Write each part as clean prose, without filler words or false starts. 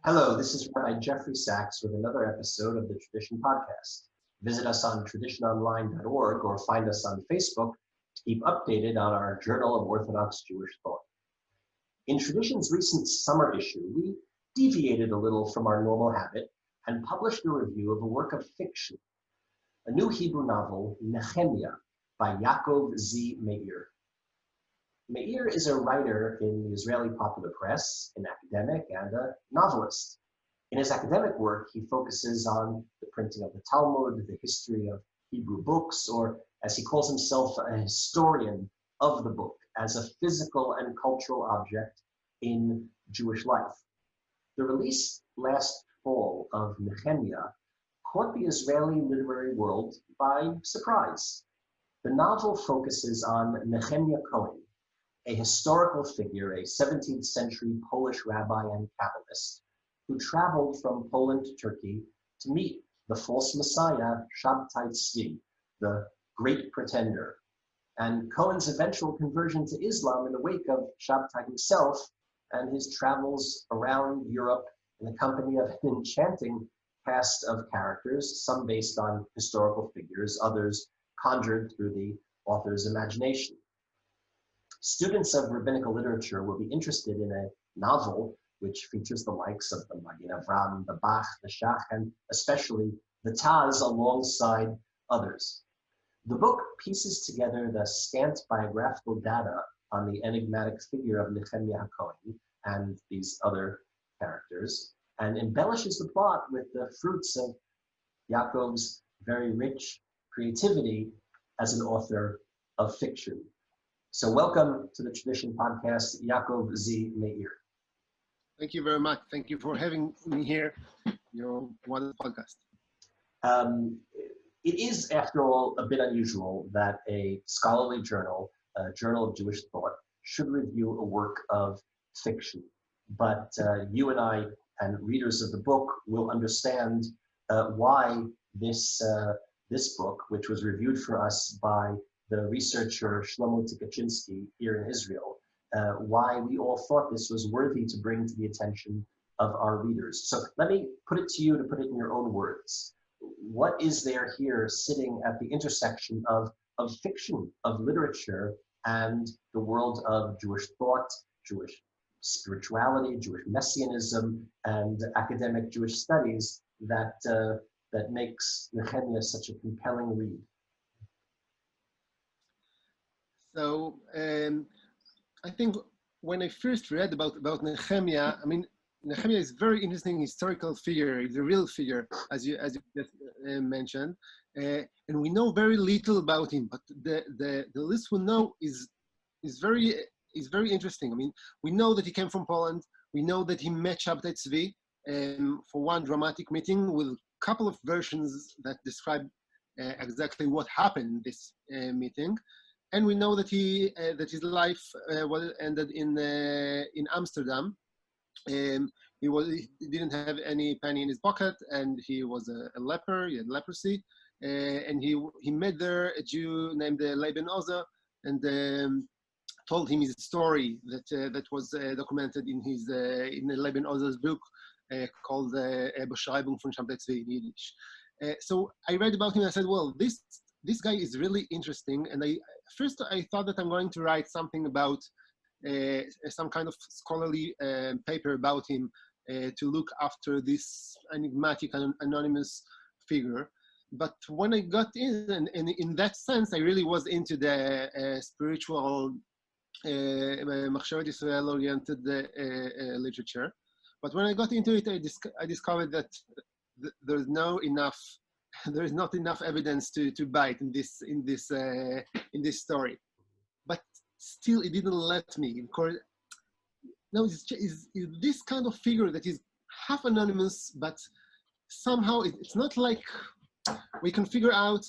Hello, this is Rabbi Jeffrey Sachs with another episode of the Tradition Podcast. Visit us on traditiononline.org or find us on Facebook to keep updated on our Journal of Orthodox Jewish Thought. In Tradition's recent summer issue, we deviated a little from our normal habit and published a review of a work of fiction, a new Hebrew novel, Nehemiah, by Yakov Z. Meir. Meir is a writer in the Israeli popular press, an academic, and a novelist. In his academic work, he focuses on the printing of the Talmud, the history of Hebrew books, or as he calls himself, a historian of the book as a physical and cultural object in Jewish life. The release last fall of Nehemiah caught the Israeli literary world by surprise. The novel focuses on Nehemiah Cohen, a historical figure, a 17th century Polish rabbi and kabbalist, who traveled from Poland to Turkey to meet the false messiah, Sabbatai Tzvi, the great pretender. And Cohen's eventual conversion to Islam in the wake of Sabbatai himself and his travels around Europe in the company of an enchanting cast of characters, some based on historical figures, others conjured through the author's imagination. Students of rabbinical literature will be interested in a novel which features the likes of the Magen Avraham, the Bach, the Shach, and especially the Taz alongside others. The book pieces together the scant biographical data on the enigmatic figure of Nehemiah Cohen and these other characters, and embellishes the plot with the fruits of Yakov's very rich creativity as an author of fiction. So welcome to the Tradition Podcast, Yakov Z. Meir. Thank you very much. Thank you for having me here, your wonderful podcast. It is, after all, a bit unusual that a scholarly journal, a journal of Jewish thought, should review a work of fiction. But you and I and readers of the book will understand why this book, which was reviewed for us by the researcher Shlomo Tikachinsky here in Israel, why we all thought this was worthy to bring to the attention of our readers. So let me put it to you to put it in your own words. What is there here sitting at the intersection of fiction, of literature, and the world of Jewish thought, Jewish spirituality, Jewish messianism, and academic Jewish studies that makes Nehemiah such a compelling read? So I think when I first read about Nehemiah, I mean, Nehemiah is a very interesting historical figure. He's a real figure, as you just mentioned, and we know very little about him. But the list we know is very interesting. I mean, we know that he came from Poland. We know that he met Sabbatai Tzvi for one dramatic meeting with a couple of versions that describe exactly what happened in this meeting. And we know that that his life ended in Amsterdam. He didn't have any penny in his pocket, and he was a leper. He had leprosy, and he met there a Jew named Laban Oza, and told him his story that was documented in Laban Oza's book called Beschreibung von Sabbatai Tzvi in Yiddish. So I read about him and I said, well, this guy is really interesting. And first I thought that I'm going to write something about some kind of scholarly paper about him to look after this enigmatic and anonymous figure. But when I got in, and in that sense, I really was into the spiritual Machshavet Yisrael oriented literature. But when I got into it, I discovered that there is not enough evidence to bite in this story. But still, it didn't let me. Now, is this kind of figure that is half anonymous, but somehow it's not like we can figure out.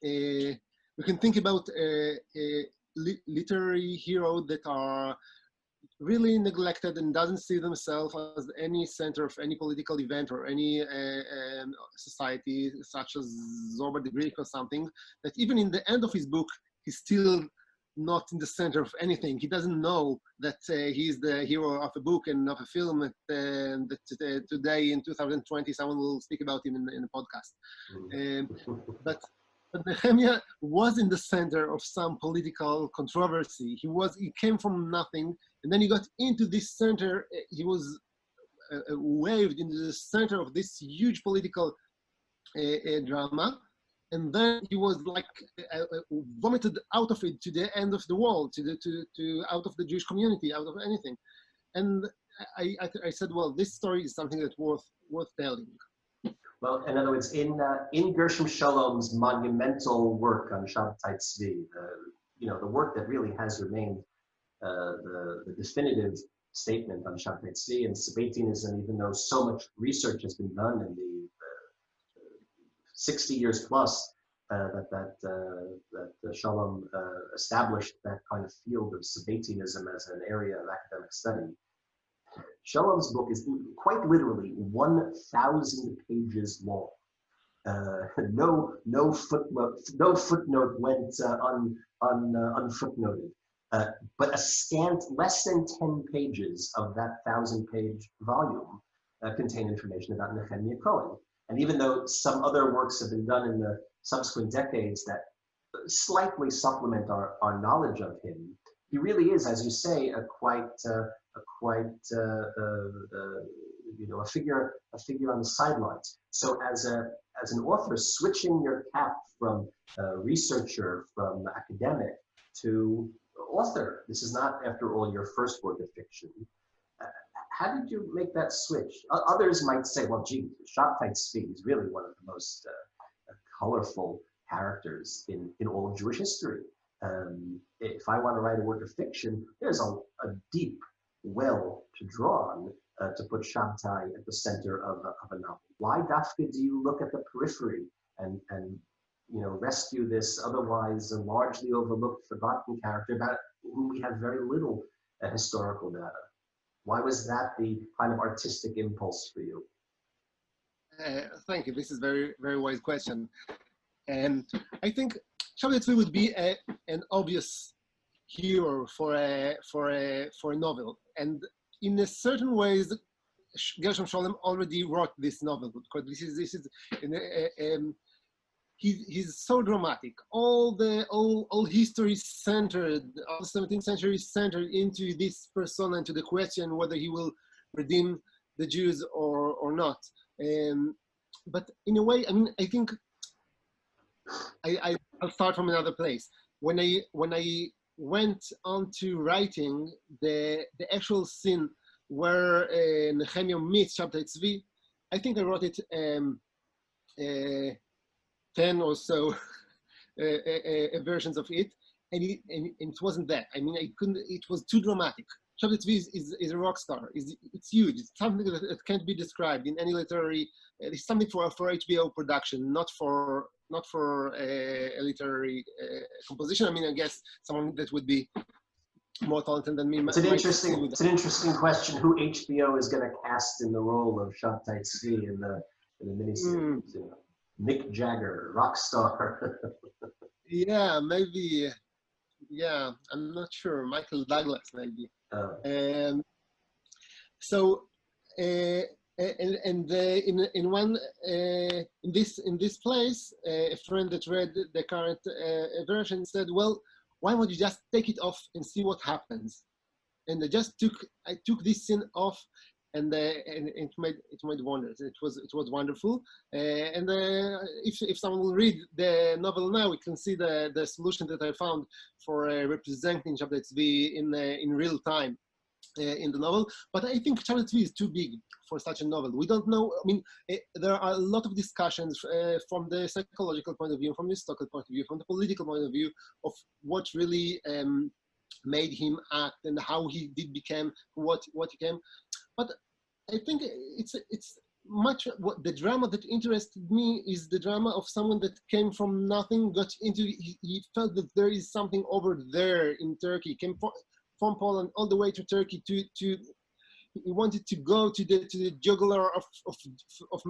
We can think about literary heroes that are really neglected and doesn't see themselves as any center of any political event or any society, such as Zorba the Greek or something, that even in the end of his book, he still not in the center of anything. He doesn't know that he's the hero of a book and of a film that today in 2020 someone will speak about him in a podcast. But Nehemiah was in the center of some political controversy. He came from nothing, and then he got into this center. He was waved into the center of this huge political drama, and then he was like vomited out of it to the end of the world, to out of the Jewish community, out of anything. And I said, well, this story is something that's worth telling. Well, in other words, in Gershom Shalom's monumental work on Sabbatai Tzvi, the work that really has remained the definitive statement on Sabbatai Tzvi and Sabbatianism, even though so much research has been done in the 60 years plus that Shalom established that kind of field of Sabbatianism as an area of academic study. Shalom's book is quite literally 1,000 pages long. No footnote went unfootnoted. But a scant less than 10 pages of that 1,000-page volume contain information about Nehemiah Cohen. And even though some other works have been done in the subsequent decades that slightly supplement our knowledge of him, he really is, as you say, a figure on the sidelines. So as an author, switching your cap from researcher, from academic to author, this is not, after all, your first work of fiction. How did you make that switch? Others might say, well, gee, Sabbatai Tzvi is really one of the most colorful characters in all of Jewish history. If I want to write a work of fiction, there's a deep well to draw on to put Sabbatai at the center of a novel. Why, Dafka, do you look at the periphery and rescue this otherwise largely overlooked, forgotten character about whom we have very little historical data? Why was that the kind of artistic impulse for you? Thank you. This is a very, very wise question. And I think Sabbatai Tzvi would be an obvious hero for a novel. And in a certain ways, Gershom Shalom already wrote this novel, because he's so dramatic. All history is centered, all the 17th century is centered into this persona, into the question whether he will redeem the Jews or not. But in a way, I mean, I think I'll start from another place. When I went on to writing the actual scene where Nehemiah meets Sabbatai Tzvi, I think I wrote it 10 or so versions of it, and it wasn't that. I mean, I couldn't. It was too dramatic. Sabbatai Tzvi is a rock star. It's huge. It's something that can't be described in any literary. It's something for HBO production, not for a literary composition. I mean, I guess someone that would be more talented than me. It's an interesting question. Who HBO is going to cast in the role of Sabbatai Tzvi in the miniseries? Mick Jagger, rock star. Yeah, maybe. Yeah, I'm not sure. Michael Douglas, maybe. Oh. So, in this place, a friend that read the current version said, "Well, why don't you just take it off and see what happens?" And I took this scene off, and it made wonders. It was wonderful. And if someone will read the novel now, we can see the solution that I found for representing Sabbatai Tzvi in real time in the novel. But I think Sabbatai Tzvi is too big for such a novel. We don't know. I mean, there are a lot of discussions from the psychological point of view, from the historical point of view, from the political point of view, of what really made him act and how he did become what he became. But I think it's much what the drama that interested me is the drama of someone that came from nothing, got into. He felt that there is something over there in Turkey. Came from Poland all the way to Turkey to. He wanted to go to the jugular of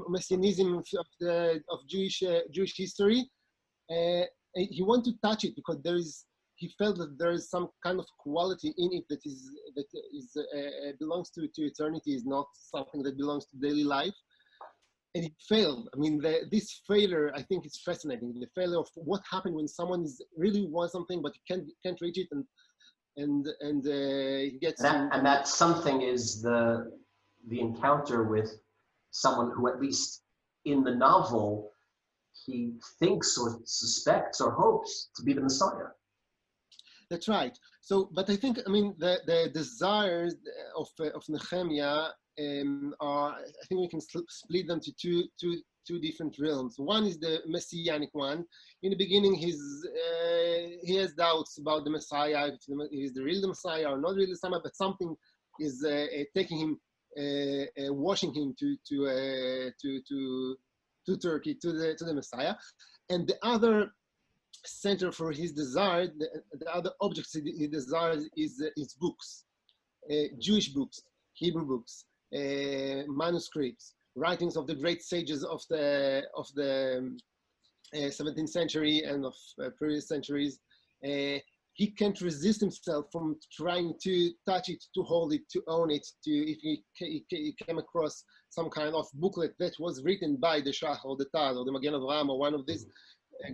messianism of Jewish history. He wanted to touch it because there is he felt that there is some kind of quality in it that belongs to eternity, is not something that belongs to daily life. And it failed. I mean, this failure, I think, is fascinating. The failure of what happened when someone really wants something, but he can't reach it, and he gets and that something is the encounter with someone who, at least in the novel, he thinks or suspects or hopes to be the Messiah. That's right. So, but I think, I mean, the desires of Nehemiah are, I think we can split them to two different realms. One is the messianic one. In the beginning, he has doubts about the Messiah, if he's the real Messiah or not really the Messiah, but something is taking him, washing him to Turkey, to the Messiah. And the other center for his desire, the other objects he desires is books, Jewish books, Hebrew books, manuscripts, writings of the great sages of the 17th century and of previous centuries. He can't resist himself from trying to touch it, to hold it, to own it. If he came across some kind of booklet that was written by the Shach or the Taz or the Magen Avraham or one of these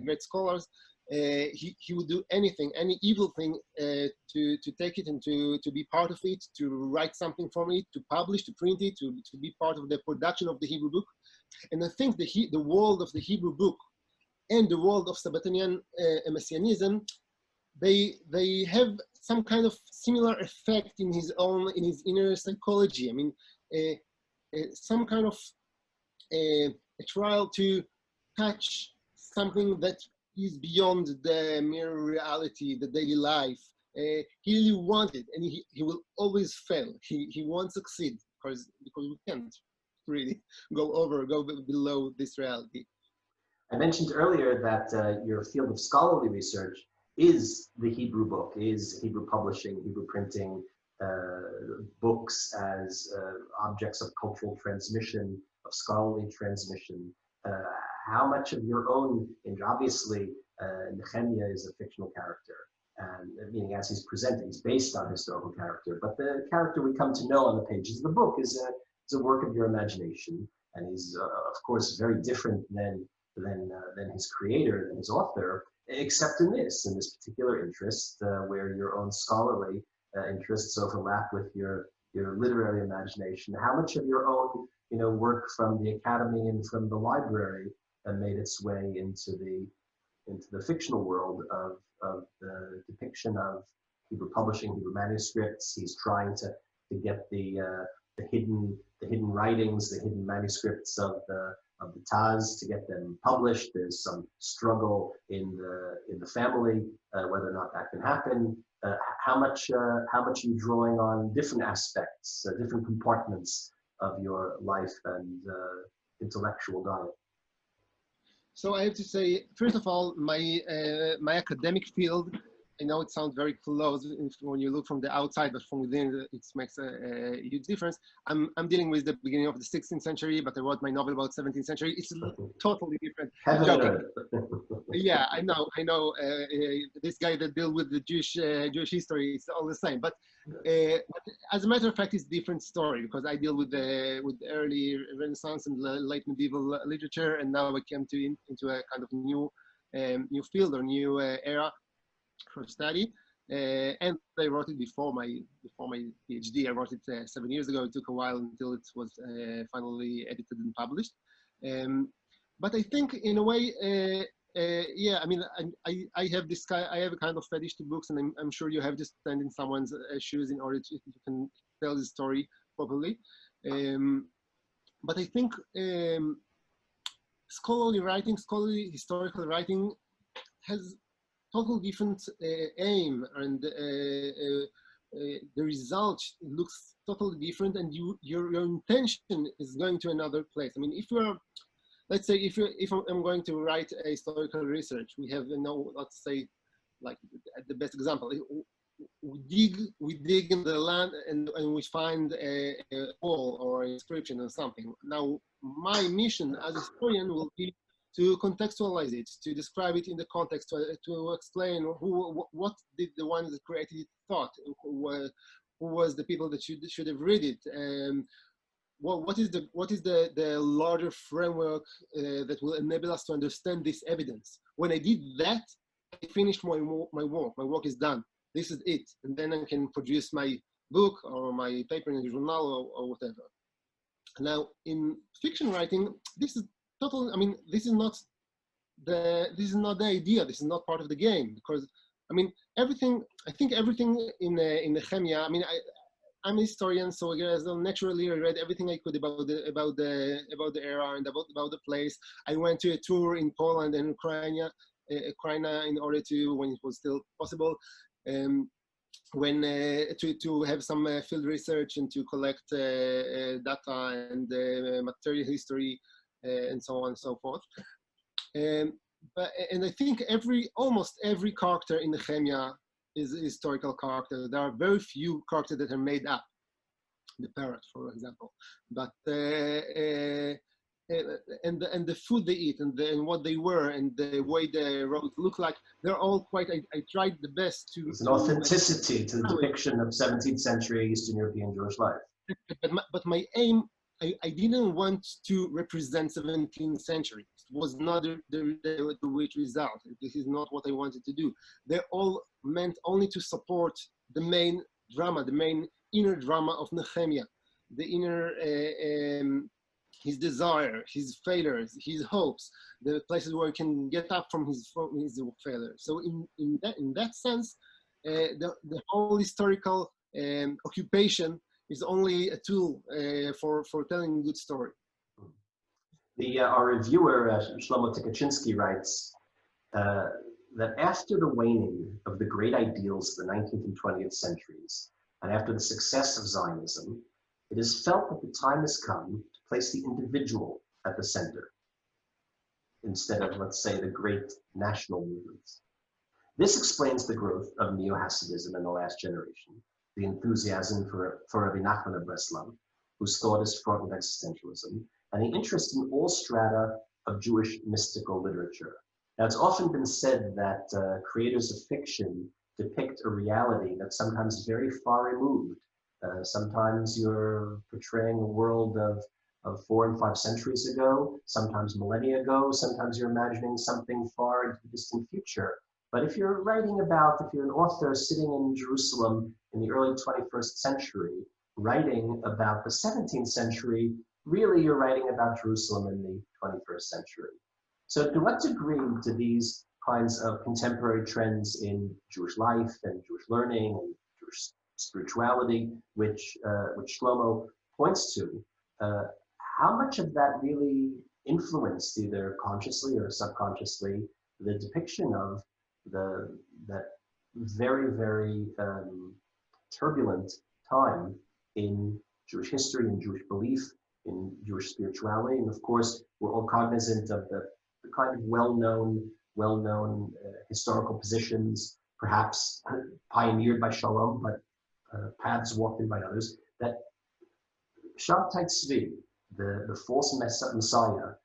great scholars, he would do anything, any evil thing, to take it and to be part of it, to write something from it, to publish, to print it, to be part of the production of the Hebrew book. And I think the world of the Hebrew book and the world of Sabbatinian Messianism, they have some kind of similar effect in his inner psychology. I mean, some kind of a trial to touch something that is beyond the mere reality, the daily life. He really wanted, and he will always fail. He won't succeed because we can't really go below this reality. I mentioned earlier that your field of scholarly research is the Hebrew book, is Hebrew publishing, Hebrew printing, books as objects of cultural transmission, of scholarly transmission. How much of your own, and obviously Nehemiah is a fictional character, and meaning as he's presented, he's based on historical character, but the character we come to know on the pages of the book is a work of your imagination, and he's of course very different than his creator, than his author, except in this particular interest, where your own scholarly interests overlap with your literary imagination. How much of your own work from the academy and from the library made its way into the fictional world of the depiction of Hebrew publishing, Hebrew manuscripts? He's trying to get the hidden writings, the hidden manuscripts of the Taz, to get them published. There's some struggle in the family whether or not that can happen. How much are you drawing on different aspects, different compartments of your life and intellectual diet? So I have to say, first of all, my academic field, I know it sounds very close when you look from the outside, but from within it makes a huge difference. I'm dealing with the beginning of the 16th century, but I wrote my novel about 17th century. It's totally different. Yeah, I know. This guy that deals with the Jewish history, it's all the same. But as a matter of fact, it's a different story, because I deal with early Renaissance and late medieval literature, and now I came into a kind of new field or new era for study, and I wrote it before my PhD. I wrote it 7 years ago. It took a while until it was finally edited and published. But I think, in a way, yeah. I mean, I have a kind of fetish to books, and I'm sure you have to stand in someone's shoes in order to you can tell the story properly. But I think scholarly historical writing has totally different aim, and the result looks totally different, and your intention is going to another place. I mean, let's say if I'm going to write a historical research, we have let's say, like the best example, we dig in the land and we find a wall or an inscription or something. Now, my mission as a historian will be to contextualize it, to describe it in the context, to explain what did the ones that created it thought, who was the people that should have read it, what is the larger framework that will enable us to understand this evidence. When I did that, I finished my work. My work is done. This is it, and then I can produce my book or my paper in a journal or whatever. Now, in fiction writing, this is total. I mean, this is not the idea. This is not part of the game, because I mean everything. I think everything in Nehemiah. I mean, I'm a historian, so I naturally read everything I could about the era and about the place. I went to a tour in Poland and Ukraine in order to, when it was still possible, to have some field research and to collect data and material history and so on and so forth. And I think almost every character in Nehemiah is a historical character. There are very few characters that are made up. The parrot, for example, but and the food they eat and what they wear and the way the roads look like, they're all quite. I tried the best to. There's an authenticity to the depiction of 17th century Eastern European Jewish life. But my aim, I didn't want to represent 17th century. It was not the which result. This is not what I wanted to do. They're all meant only to support the main drama, the main inner drama of Nehemiah, the inner, his desire, his failures, his hopes, the places where he can get up from his failure. So in that sense, the whole historical occupation is only a tool for telling a good story. Our reviewer, Shlomo Tikachinsky, writes that after the waning of the great ideals of the 19th and 20th centuries, and after the success of Zionism, it is felt that the time has come to place the individual at the center, instead of, let's say, the great national movements. This explains the growth of Neo-Hasidism in the last generation, the enthusiasm for Rabbi Nachman of Breslau, whose thought is fraught with existentialism, and the interest in all strata of Jewish mystical literature. Now, it's often been said that creators of fiction depict a reality that's sometimes very far removed. Sometimes you're portraying a world of 4 and 5 centuries ago, sometimes millennia ago, sometimes you're imagining something far into the distant future. But if you're if you're an author sitting in Jerusalem in the early 21st century, writing about the 17th century, really you're writing about Jerusalem in the 21st century. So to what degree do these kinds of contemporary trends in Jewish life and Jewish learning and Jewish spirituality, which Shlomo points to, how much of that really influenced, either consciously or subconsciously, the depiction of that very, very turbulent time in Jewish history and Jewish belief, in Jewish spirituality? And of course, we're all cognizant of the kind of well-known historical positions, perhaps pioneered by Shalom, but paths walked in by others, that Sabbatai Tzvi, the false Messiah,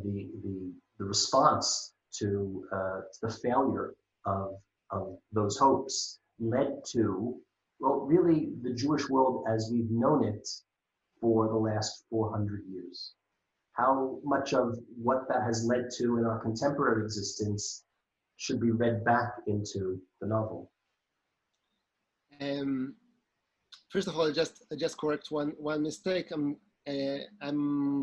the response to the failure of those hopes led to, well, really the Jewish world as we've known it for the last 400 years. How much of what that has led to in our contemporary existence should be read back into the novel? First of all, I just correct one mistake. I'm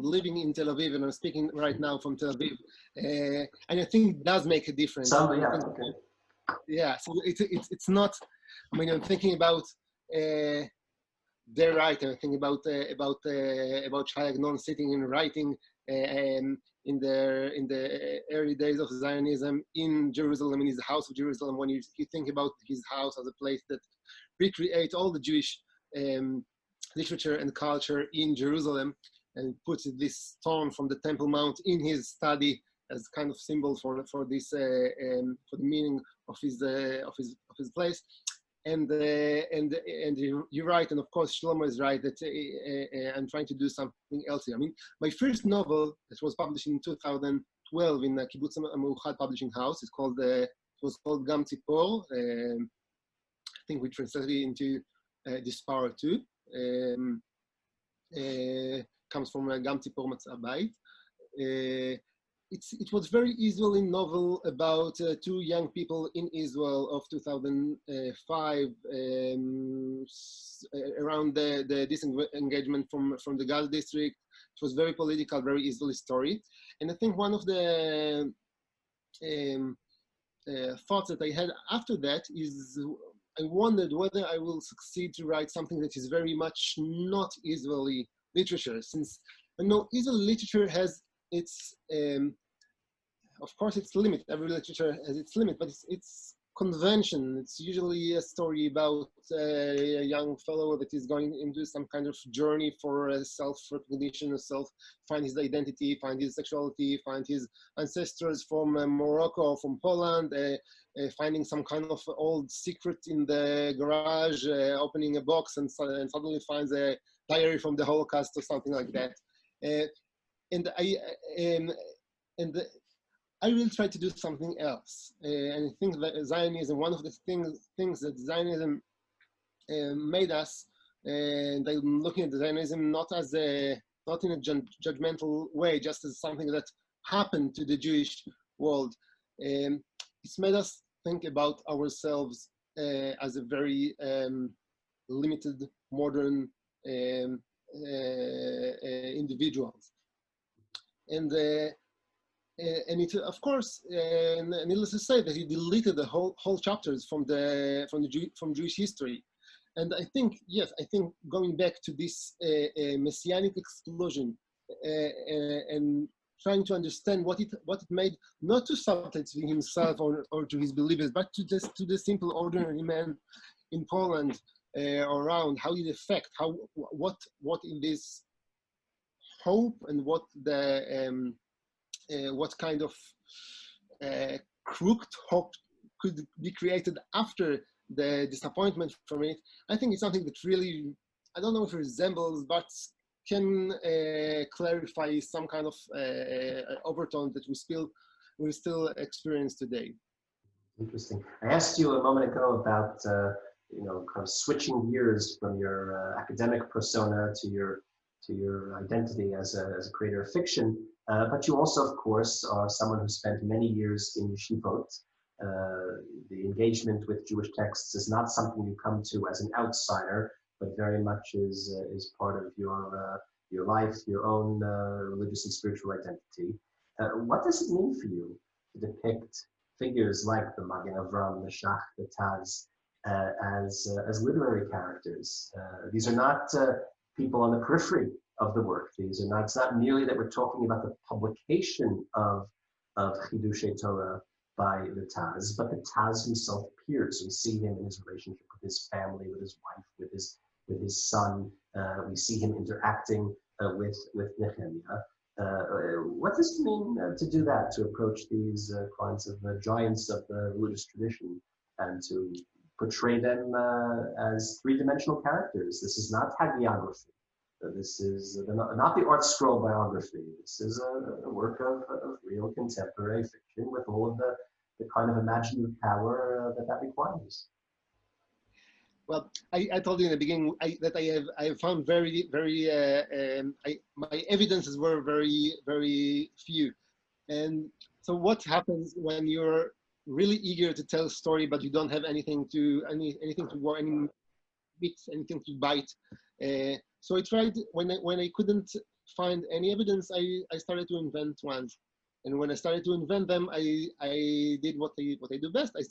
living in Tel Aviv and I'm speaking right now from Tel Aviv, and I think it does make a difference. Yeah, so it's not. I mean, I'm thinking about their writer. Thinking about Shach sitting and writing in the early days of Zionism in Jerusalem, in his house of Jerusalem. When you think about his house as a place that recreates all the Jewish literature and culture in Jerusalem, and puts this stone from the Temple Mount in his study as kind of symbol for this for the meaning of his place. And you're right, and of course Shlomo is right that I'm trying to do something else here. I mean, my first novel that was published in 2012 12 in the Kibbutz Meuchad Publishing House. It was called Gam Tzipor. I think we translated it into This Power Too. Comes from Gam Tzipor Matzah Bait. It was very Israeli novel about two young people in Israel of 2005 around the disengagement from the Gaza district. It was very political, very Israeli story. And I think one of the thoughts that I had after that is I wondered whether I will succeed to write something that is very much not Israeli literature, since I know Israeli literature has its, of course, its limit. Every literature has its limit, but it's convention. It's usually a story about a young fellow that is going into some kind of journey for self-recognition, find his identity, find his sexuality, find his ancestors from Morocco, from Poland, finding some kind of old secret in the garage, opening a box and suddenly finds a diary from the Holocaust or something like that. And I will try to do something else. And I think that Zionism, one of the things that Zionism made us, and I'm looking at Zionism not in a judgmental way, just as something that happened to the Jewish world. It's made us think about ourselves as a very limited, modern individuals. And it, of course, needless to say, that he deleted the whole chapters from Jewish history, and I think going back to this messianic explosion and trying to understand what it made, not to Sabbatai Tzvi himself or to his believers, but to the simple ordinary man in Poland around, how it affect, what in this hope and what kind of crooked hope could be created after the disappointment from it. I think it's something that really, I don't know if it resembles, but can clarify some kind of overtone that we still experience today. Interesting. I asked you a moment ago about kind of switching gears from your academic persona to your identity as a creator of fiction. But you also, of course, are someone who spent many years in yeshivot. The engagement with Jewish texts is not something you come to as an outsider, but very much is part of your life, your own religious and spiritual identity. What does it mean for you to depict figures like the Magen Avraham, the Shach, the Taz, as literary characters? These are not people on the periphery of the work. These are not. It's not merely that we're talking about the publication of Chidushei Torah by the Taz, but the Taz himself appears. We see him in his relationship with his family, with his wife, with his son. We see him interacting with Nehemiah. What does it mean to do that? To approach these kinds of giants of the religious tradition and to portray them as three-dimensional characters. This is not hagiography. This is not the art scroll biography. This is a work of real contemporary fiction with all of the kind of imaginative power that requires. Well, I told you in the beginning that I have found very my evidences were very, very few. And so what happens when you're really eager to tell a story, but you don't have anything to any bits, anything to bite? So I tried, when I couldn't find any evidence, I started to invent ones. And when I started to invent them, I did what I do best. I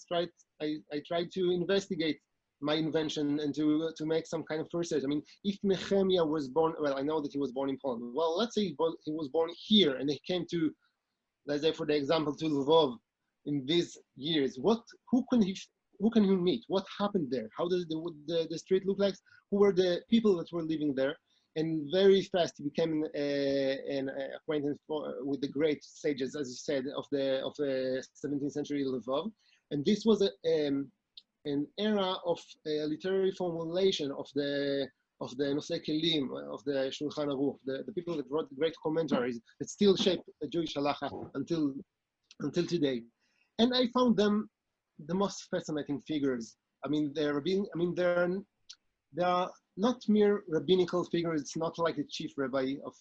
tried to investigate my invention and to make some kind of research. I mean, if Nehemiah was born, well, I know that he was born in Poland. Well, let's say he was born here and he came to, let's say for the example, to Lvov in these years. Who can he meet? What happened there? How does the street look like? Who were the people that were living there? And very fast he became an acquaintance with the great sages, as you said, of the 17th century Lvov. And this was an era of literary formulation of the the Nosei Kelim, of the Shulchan Aruch, the people that wrote the great commentaries that still shape Jewish halacha until today. And I found them the most fascinating figures. I mean, they are not mere rabbinical figures. It's not like the chief rabbi of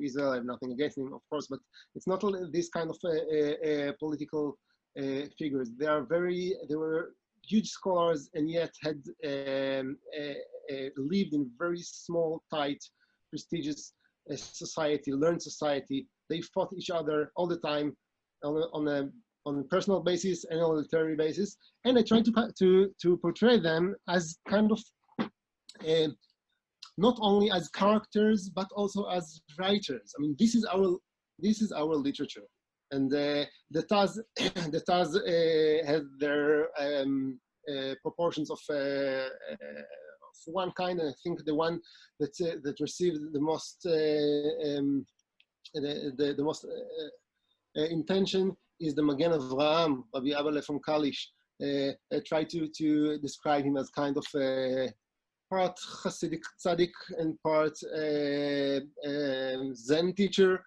Israel. I have nothing against him, of course, but it's not this kind of political figures. They were huge scholars, and yet had lived in very small, tight, prestigious society, learned society. They fought each other all the time on a personal basis and on a literary basis. And I tried to portray them as kind of not only as characters but also as writers. I mean, this is our literature, and the Taz has their proportions of one kind, and I think the one that received the most intention is the Magen Avraham, Rabbi Abba from Kalish. I try to describe him as kind of part Hasidic tzaddik and part Zen teacher,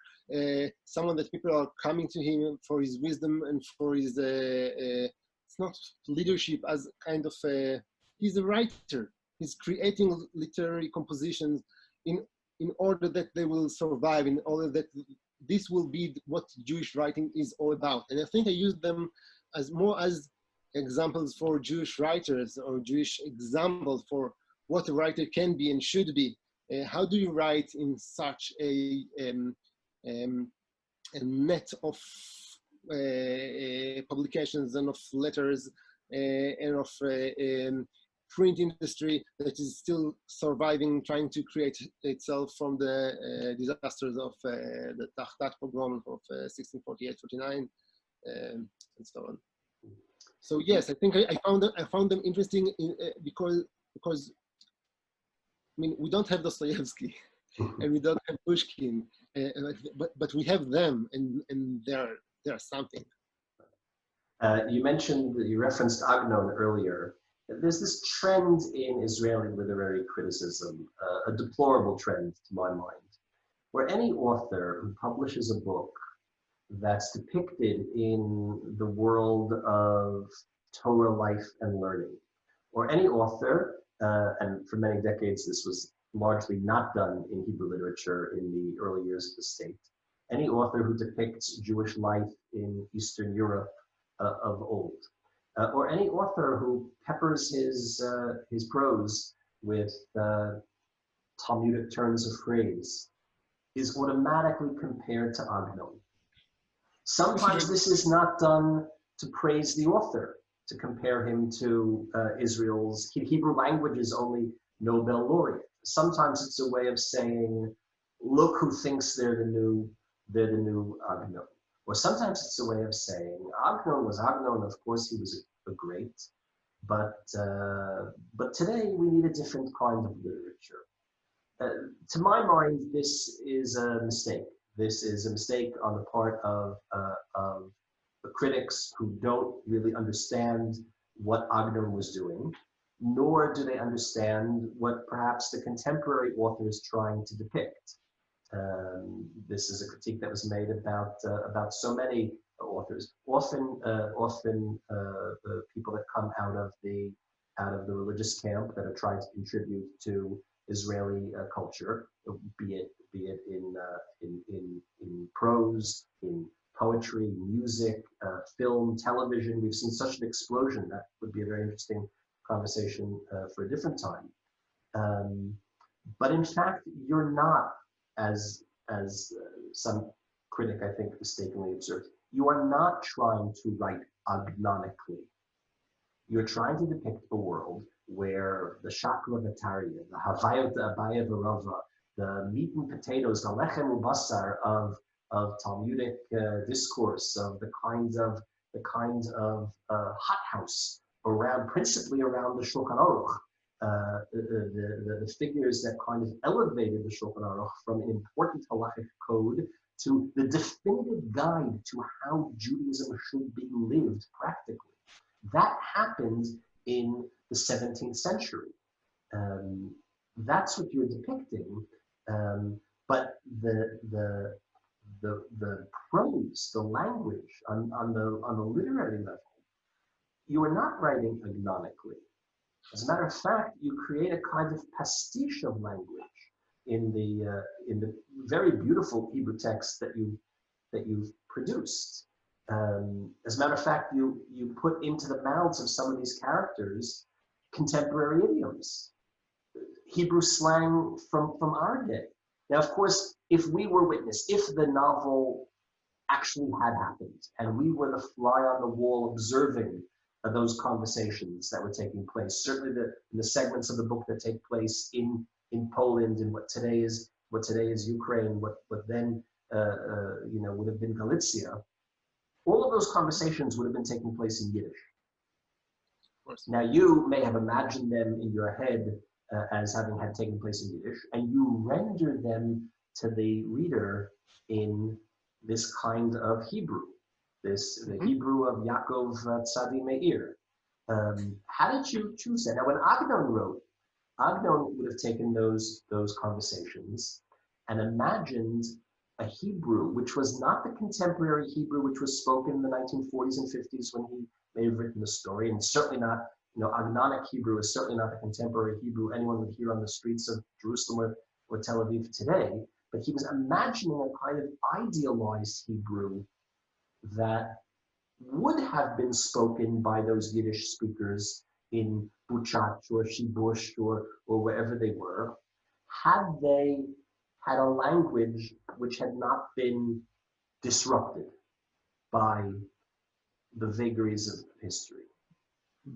someone that people are coming to him for his wisdom and for his, it's not leadership, as kind of, he's a writer. He's creating literary compositions in order that they will survive, in order that this will be what Jewish writing is all about. And I think I use them as more as examples for Jewish writers, or Jewish examples for what a writer can be and should be. How do you write in such a net of publications and of letters and of print industry that is still surviving, trying to create itself from the disasters of the Tahtat pogrom of 1648-49 and so on. So yes, I think I found them interesting because I mean, we don't have Dostoevsky and we don't have Pushkin, but we have them, and they're something. You referenced Agnon earlier. There's this trend in Israeli literary criticism, a deplorable trend to my mind, where any author who publishes a book that's depicted in the world of Torah life and learning, or any author, and for many decades this was largely not done in Hebrew literature in the early years of the state, any author who depicts Jewish life in Eastern Europe of old, or any author who peppers his prose with Talmudic turns of phrase, is automatically compared to Agnon. Sometimes this is not done to praise the author, to compare him to Israel's Hebrew language's only Nobel laureate. Sometimes it's a way of saying, look who thinks they're the new Agnon. Or sometimes it's a way of saying, Agnon was Agnon, of course he was a great, but today we need a different kind of literature. To my mind, this is a mistake. This is a mistake on the part of the critics who don't really understand what Agnon was doing, nor do they understand what perhaps the contemporary author is trying to depict. This is a critique that was made about so many authors. Often the people that come out of the religious camp that are trying to contribute to Israeli culture, be it in prose, in poetry, music, film, television. We've seen such an explosion. That would be a very interesting conversation for a different time. But in fact, you're not, as some critic I think mistakenly observed, you are not trying to write agnonically. You're trying to depict a world where the Shach V'Taria, the Havayot Abaya V'Rava, the meat and potatoes, the lechem ubasar of Talmudic discourse, of the kind of hothouse principally around the Shulchan Aruch, the figures that kind of elevated the Shulchan Aruch from an important halachic code to the definitive guide to how Judaism should be lived practically. That happened in the 17th century. that's what you're depicting. But the prose, the language on the literary level, you are not writing agnonically. As a matter of fact, you create a kind of pastiche of language in the very beautiful Hebrew text that you've produced. As a matter of fact, you put into the mouths of some of these characters contemporary idioms, Hebrew slang from our day. Now, of course, if we were witness, if the novel actually had happened and we were the fly on the wall observing those conversations that were taking place, certainly the segments of the book that take place in Poland and what today is Ukraine, what then would have been Galicia, all of those conversations would have been taking place in Yiddish. Now, you may have imagined them in your head as having had taken place in Yiddish, and you render them to the reader in this kind of Hebrew, the Hebrew of Yakov Tzadi Meir. How did you choose that? Now, when Agnon wrote, Agnon would have taken those conversations and imagined a Hebrew which was not the contemporary Hebrew which was spoken in the 1940s and 50s when he may have written the story, and certainly not, Agnonic Hebrew is certainly not the contemporary Hebrew anyone would hear on the streets of Jerusalem or Tel Aviv today, but he was imagining a kind of idealized Hebrew that would have been spoken by those Yiddish speakers in Buchach or Shibush or wherever they were, had they had a language which had not been disrupted by the vagaries of history.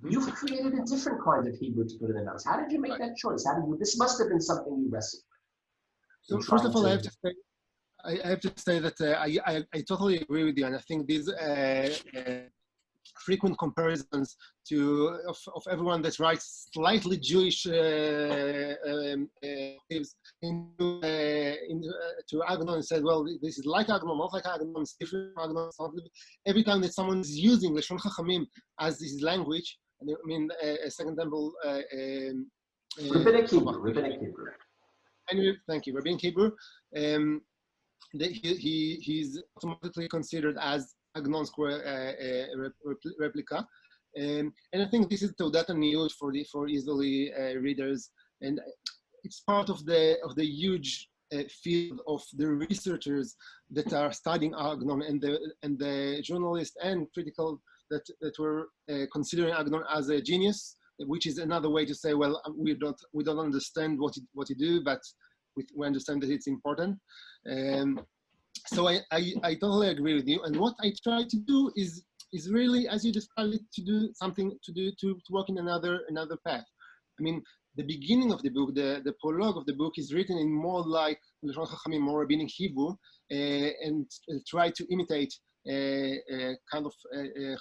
You've created a different kind of Hebrew to put in the notes. How did you make that choice? This must have been something you wrestled with. So first of all, I have to say that I totally agree with you, and I think these frequent comparisons of everyone that writes slightly Jewish to Agnon and said, well, this is like Agnon, not like Agnon, it's different from Agnon. Every time that someone is using Lashon Chachamim as his language, and I mean, a Second Temple Rabbinic Hebrew. Anyway, thank you, Rabbinic Hebrew. He's automatically considered as Agnon's replica, and I think this is Teudat Aniyut for Israeli readers, and it's part of the huge field of the researchers that are studying Agnon and the journalists and critical that were considering Agnon as a genius, which is another way to say, well, we don't understand what you do, but we understand that it's important. So I totally agree with you. And what I try to do is really, as you described it, to do something to walk in another path. I mean, the beginning of the book, the prologue of the book is written in more like Lashon Chachamim, more Rabbinic Hebrew, and try to imitate kind of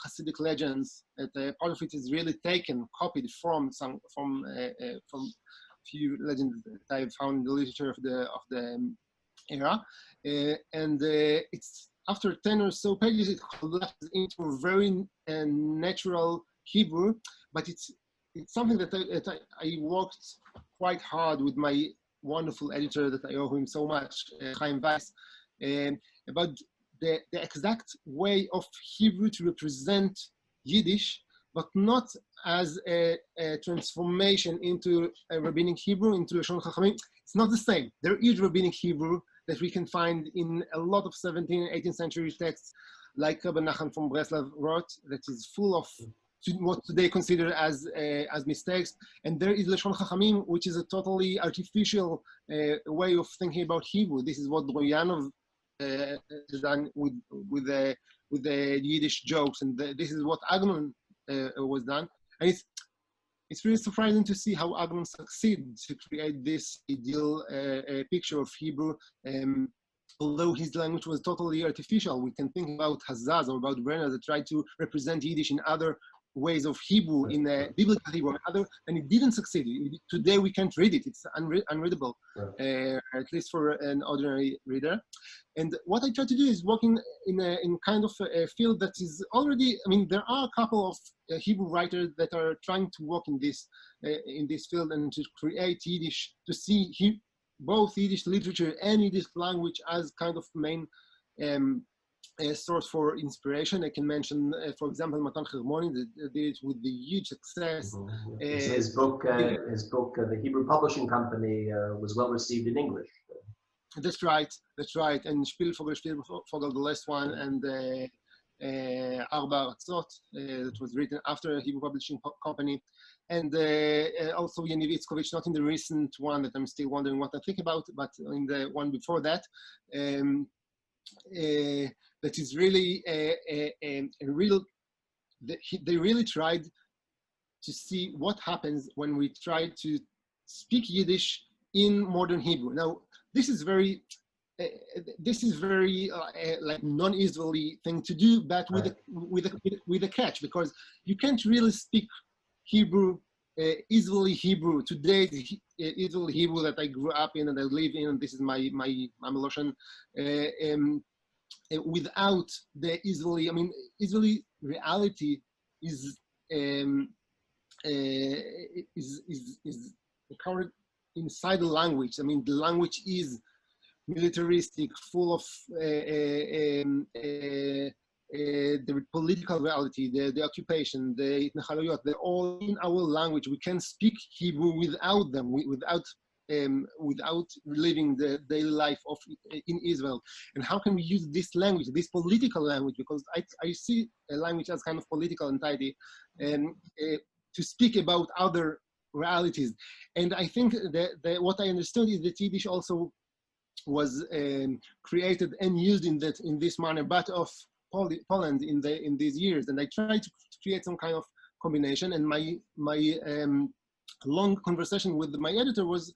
Hasidic legends. Part of it is really copied from few legends that I've found in the literature of the era, and it's after 10 or so pages it collapses into a very natural Hebrew, but it's something that I worked quite hard with my wonderful editor that I owe him so much, Chaim Weiss, about the exact way of Hebrew to represent Yiddish, but not as a transformation into a Rabbinic Hebrew, into Lashon Chachamim. It's not the same. There is Rabbinic Hebrew that we can find in a lot of 17th and 18th century texts, like Rabbi Nachman from Breslav wrote, that is full of what today considered as mistakes. And there is Lashon Chachamim, which is a totally artificial way of thinking about Hebrew. This is what Royanov has done with the Yiddish jokes, and this is what Agnon was done. And it's really surprising to see how Agnon succeeds to create this ideal picture of Hebrew. Although his language was totally artificial, we can think about Hazaz or about Brenner that tried to represent Yiddish in other ways of Hebrew in biblical Hebrew, and it didn't succeed. Today we can't read it; it's unreadable, at least for an ordinary reader. And what I try to do is work in kind of a field that is already. I mean, there are a couple of Hebrew writers that are trying to work in this field and to create Yiddish, to see both Yiddish literature and Yiddish language as kind of main a source for inspiration. I can mention, for example, Matan Hermoni, that did it with the huge success. His book, The Hebrew Publishing Company, was well received in English. That's right. And Spielvogel, the last one, and Arba Atzot, that was written after Hebrew Publishing Company. And also Yaniv Itzkovich, not in the recent one that I'm still wondering what I think about, but in the one before that. That is really a real. They really tried to see what happens when we try to speak Yiddish in modern Hebrew. Now, this is very like non-Israeli thing to do, but with a catch, because you can't really speak Hebrew, Israeli Hebrew today. The Israeli Hebrew that I grew up in and I live in, and this is my Loshen. Without the Israeli, I mean, Israeli reality is covered inside the language. I mean, the language is militaristic, full of the political reality, the occupation, the itnachaluyot. They're all in our language. We can speak Hebrew without them, without living the daily life in Israel. And how can we use this language, this political language, because I see a language as kind of political entity, to speak about other realities. And I think that what I understood is that Yiddish also was created and used in this manner, but of Poland in these years. And I tried to create some kind of combination. And my long conversation with my editor was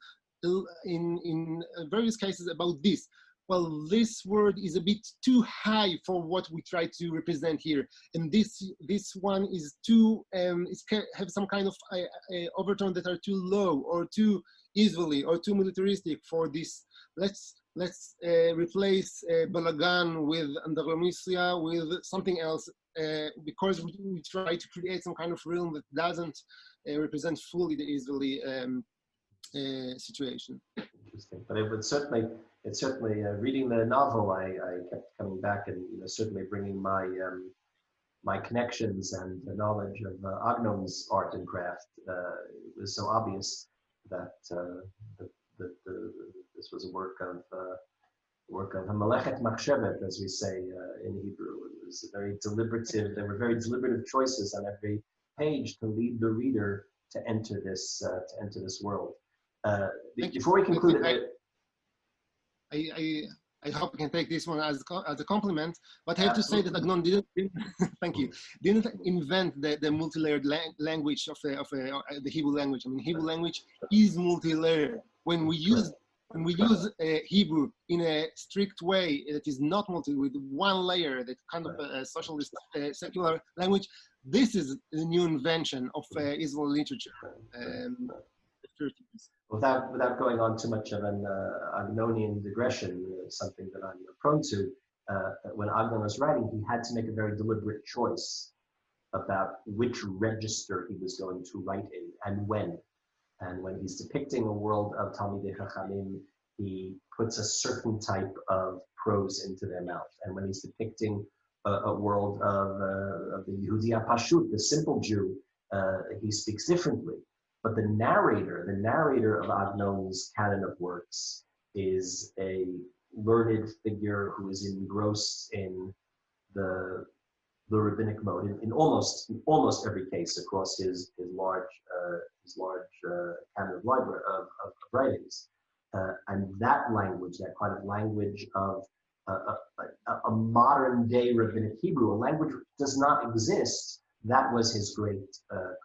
in various cases about this. Well, this word is a bit too high for what we try to represent here, and this one is too have some kind of overtone that are too low or too Israeli or too militaristic for this. Let's replace Balagan with Andalusia with something else, because we try to create some kind of realm that doesn't represent fully the Israeli situation. Interesting, but it's certainly reading the novel. I kept coming back and certainly bringing my my connections and the knowledge of Agnon's art and craft. It was so obvious that this was a work of Hamelechet Machshevet, as we say in Hebrew. It was very deliberative. There were very deliberative choices on every page to lead the reader to enter this world. Before we conclude, I hope I can take this one as a compliment, but I have to say that Agnon didn't thank you, didn't invent the multi-layered language of the Hebrew language. I mean, Hebrew language is multi-layered. When we use Hebrew in a strict way that is not with one layer, that kind of a socialist secular language, this is the new invention of Israeli literature. Without going on too much of an Agnonian digression, something that I'm prone to, when Agnon was writing, he had to make a very deliberate choice about which register he was going to write in and when. And when he's depicting a world of Talmidei Chachamim, he puts a certain type of prose into their mouth. And when he's depicting a world of the Yehudi HaPashut, the simple Jew, he speaks differently. But the narrator of Agnon's canon of works is a learned figure who is engrossed in the rabbinic mode in almost every case across his large canon of library of writings, and that language, that kind of language of a modern day rabbinic Hebrew, a language which does not exist. That was his great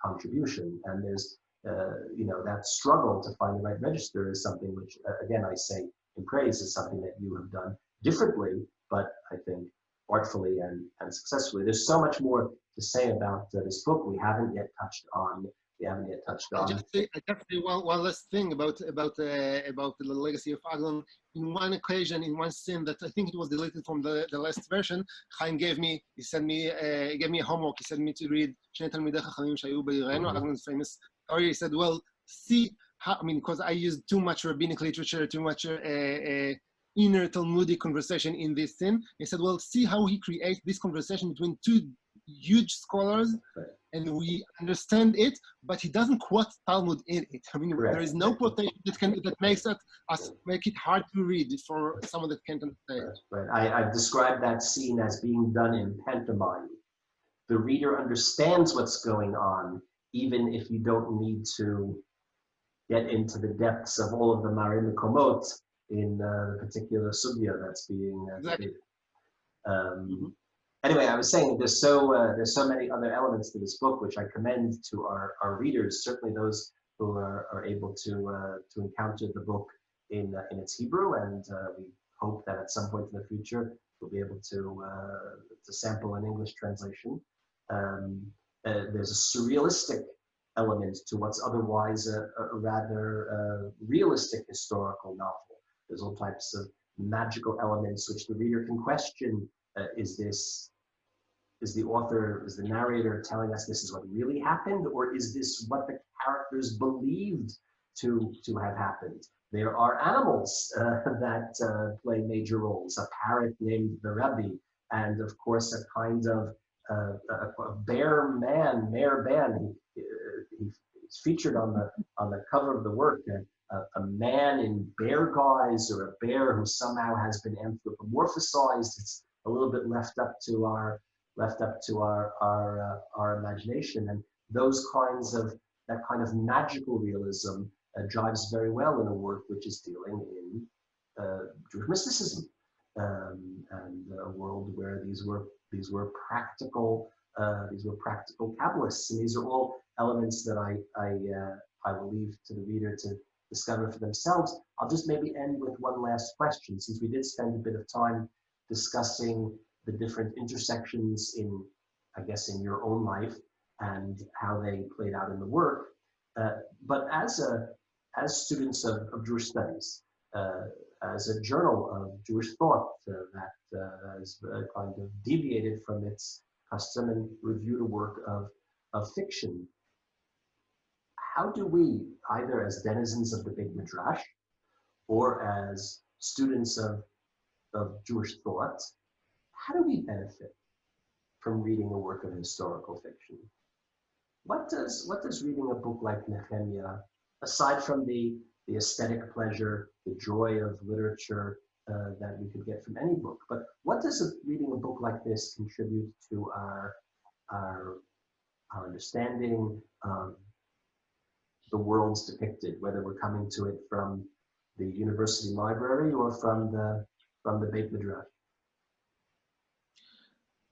contribution, and there's that struggle to find the right register is something which, again, I say in praise, is something that you have done differently, but I think artfully and successfully. There's so much more to say about this book we haven't yet touched on. I just say one last thing about the legacy of Aglon. In one occasion, in one scene that I think it was deleted from the last version, Chaim gave me a homework. He said me to read Shnei Talmidei Chachamim Shayu Be'irenu, Aglon's famous story. He said, well, see how, I mean, because I used too much rabbinic literature, too much inner Talmudic conversation in this scene. He said, well, see how he creates this conversation between two huge scholars, and we understand it, but he doesn't quote Talmud in it. I mean, there is no quotation that makes us make it hard to read for someone that can't understand. Right. I've described that scene as being done in pantomime. The reader understands what's going on, even if you don't need to get into the depths of all of the Mari Mekomot in the particular sugya that's being Exactly. Anyway, I was saying there's so many other elements to this book which I commend to our readers, certainly those who are able to encounter the book in its Hebrew, and we hope that at some point in the future we'll be able to sample an English translation. There's a surrealistic element to what's otherwise a rather realistic historical novel. There's all types of magical elements which the reader can question. Is the narrator telling us this is what really happened, or is this what the characters believed to have happened? There are animals that play major roles, a parrot named the Rabbi, and of course a kind of a bear man, he's featured on the cover of the work, a man in bear guise, or a bear who somehow has been anthropomorphized. It's a little bit left up to our imagination, and that kind of magical realism jives very well in a work which is dealing in Jewish mysticism, and a world where these were practical kabbalists, and these are all elements that I will leave to the reader to discover for themselves. I'll just maybe end with one last question, since we did spend a bit of time discussing the different intersections in your own life and how they played out in the work. But as students of Jewish studies, as a journal of Jewish thought that has kind of deviated from its custom and reviewed a work of fiction, how do we, either as denizens of the Beit Midrash or as students of Jewish thought, how do we benefit from reading a work of historical fiction? What does reading a book like Nehemiah, aside from the aesthetic pleasure, the joy of literature that we could get from any book, but what does reading a book like this contribute to our understanding of the worlds depicted, whether we're coming to it from the university library or from the Beit Midrash?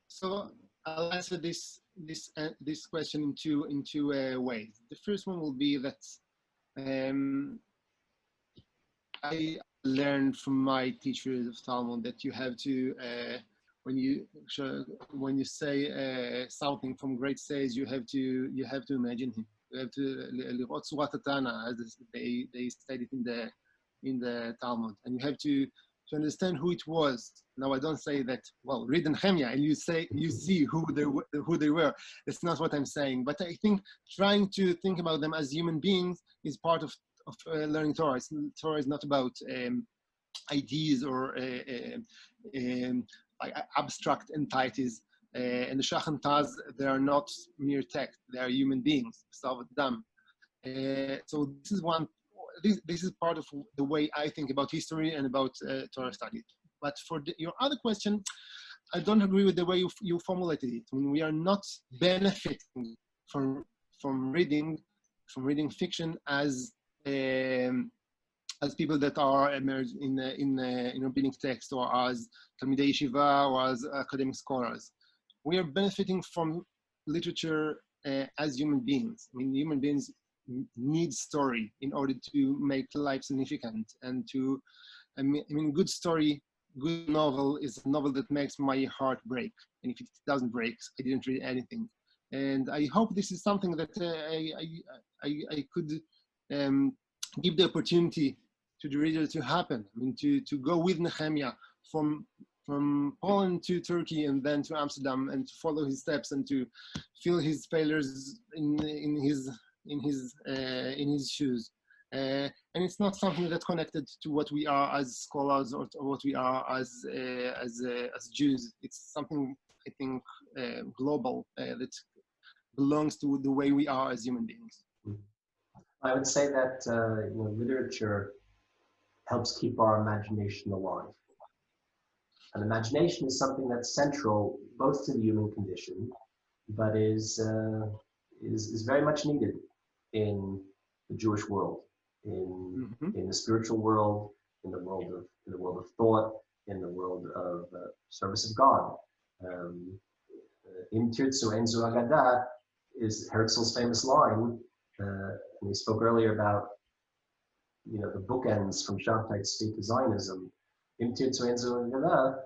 So I'll answer this question in two ways. The first one will be that I learned from my teachers of Talmud that you have to when you say something from great sage, you have to imagine him. You have to lirot surat hatana, as they state it in the Talmud, and you have to understand who it was. Now, I don't say that, well, read Nehemiah and you see who they were. That's not what I'm saying. But I think trying to think about them as human beings is part of learning Torah. Torah is not about ideas or abstract entities. And the Shach and Taz, they are not mere text. They are human beings. So this is one. This is part of the way I think about history and about Torah study. But for your other question, I don't agree with the way you formulated it. I mean, we are not benefiting from reading fiction as people that are immersed in rabbinic text, or as Talmidei Yeshiva, or as academic scholars. We are benefiting from literature as human beings. I mean, human beings need story in order to make life significant, and good story, good novel is a novel that makes my heart break, and if it doesn't break, I didn't read anything. And I hope this is something that I could give the opportunity to the reader to happen. I mean, to go with Nehemiah from Poland to Turkey and then to Amsterdam, and to follow his steps and to feel his failures in his shoes. And it's not something that's connected to what we are as scholars or what we are as Jews. It's something, I think, global that belongs to the way we are as human beings. I would say that literature helps keep our imagination alive. And imagination is something that's central both to the human condition, but is very much needed in the Jewish world, in the spiritual world, in the world of thought, in the world of service of God. Im tirtzu ein zu agadah is Herzl's famous line. And we spoke earlier about the bookends from Sabbatai Tzvi to Zionism. Im tirtzu ein zu agadah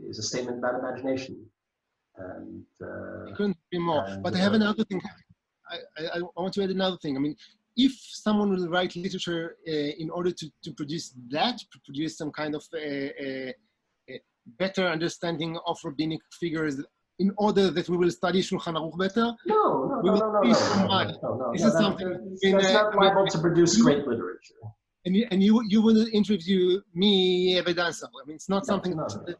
is a statement about imagination. And couldn't be more. But I have another thing. I want to add another thing. I mean, if someone will write literature in order to produce some kind of a better understanding of rabbinic figures, in order that we will study Shulchan Aruch better, no. This is something that's not liable to produce great literature. And you will interview me, Evidancer. I mean, it's not something that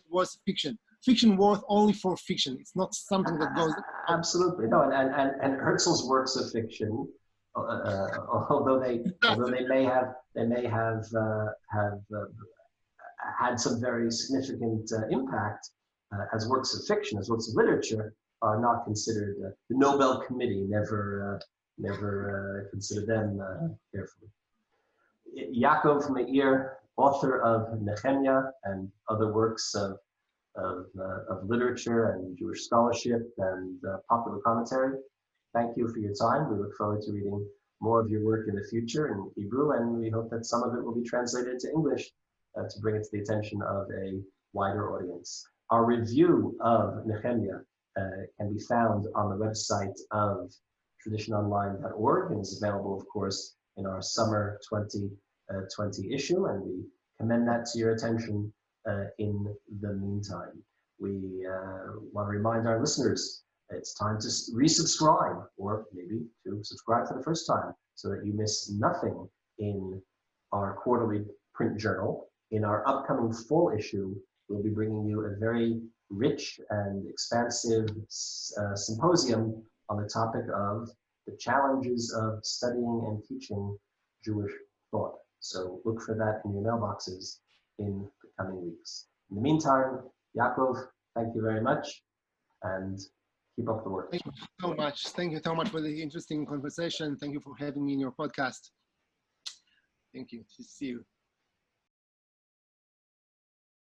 was fiction. Fiction worth only for fiction. It's not something that goes. Absolutely no. And Herzl's works of fiction, although they may have had some very significant impact as works of fiction, as works of literature, are not considered. The Nobel Committee never considered them carefully. Yakov Meir, author of Nehemiah and other works of literature and Jewish scholarship and popular commentary, thank you for your time. We look forward to reading more of your work in the future in Hebrew, and we hope that some of it will be translated into English to bring it to the attention of a wider audience. Our review of Nehemiah can be found on the website of traditiononline.org and is available, of course, in our summer 2020 issue, and we commend that to your attention in the meantime. We want to remind our listeners it's time to resubscribe, or maybe to subscribe for the first time, so that you miss nothing in our quarterly print journal. In our upcoming fall issue, we'll be bringing you a very rich and expansive symposium on the topic of the challenges of studying and teaching Jewish thought. So look for that in your mailboxes in the coming weeks. In the meantime, Yakov, thank you very much, and keep up the work. Thank you so much. Thank you so much for the interesting conversation. Thank you for having me in your podcast. Thank you. See you.